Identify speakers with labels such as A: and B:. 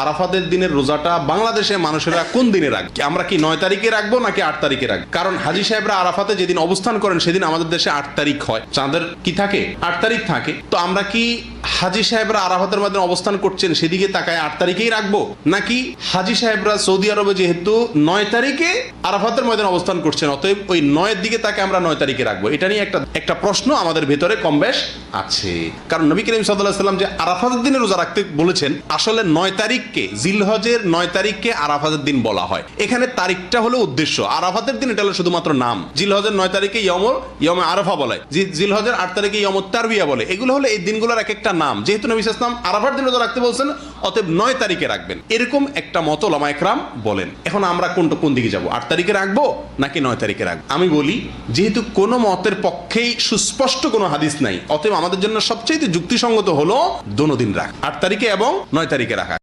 A: আরাফাতের দিনের রোজাটা বাংলাদেশে মানুষেরা কোন দিনে রাখবে? আমরা কি 9 তারিখে রাখবো নাকি 8 তারিখে রাখবো? কারণ হাজী সাহেবরা আরাফাতে যেদিন অবস্থান করেন সেদিন আমাদের দেশে 8 তারিখ হয়, চাঁদের কি থাকে 8 তারিখ থাকে। তো আমরা কি হাজী সাহেবরা আরাফাতের মধ্যে অবস্থান করছেন সেদিকে তাকায় 8 তারিখেই রাখবো, নাকি হাজী সাহেবরা সৌদি আরবে যেহেতু 9 তারিখে আরাফাতের ময়দানে অবস্থান করছেন অতএব ওই 9 এর দিকে তাকে আমরা 9 তারিখে রাখবো? এটা নিয়ে একটা প্রশ্ন আমাদের ভেতরে কম বেশ আছে। কারণ নবী করিম সাল্লাল্লাহু আলাইহি ওয়াসাল্লাম যে আরাফাতের দিনে রোজা রাখতে বলেছেন, আসলে 9 তারিখকে, জিলহজের 9 তারিখকে আরাফাতের দিন বলা হয়। এখানে তারিখটা হলো উদ্দেশ্য, আরাফাতের দিন এটা হলো শুধুমাত্র নাম। জিলহজের 9 তারিখে ইয়মে আরাফা বলে, জিলহজের 8 তারিখে ইয়মুত তারবিয়া বলে। এগুলো হলো এই দিনগুলোর এক একটা নাম। যেহেতু নবী সাল্লাল্লাহু আলাইহি ওয়াসাল্লাম আরাফার দিন রোজা রাখতে বলছেন অতএব 9 তারিখে রাখবেন, এরকম একটা মত উলামা ইকরাম বলেন। এখন আমরা কোন দিকে যাব? 8 তারিখে রাখবো নাকি 9 তারিখে রাখবো? আমি বলি, যেহেতু কোনো মতের পক্ষেই সুস্পষ্ট কোনো হাদিস নাই, অতএব আমাদের জন্য সবচেয়ে যুক্তিসঙ্গত হলো দোনো দিন রাখা, 8 তারিখে এবং 9 তারিখে রাখা।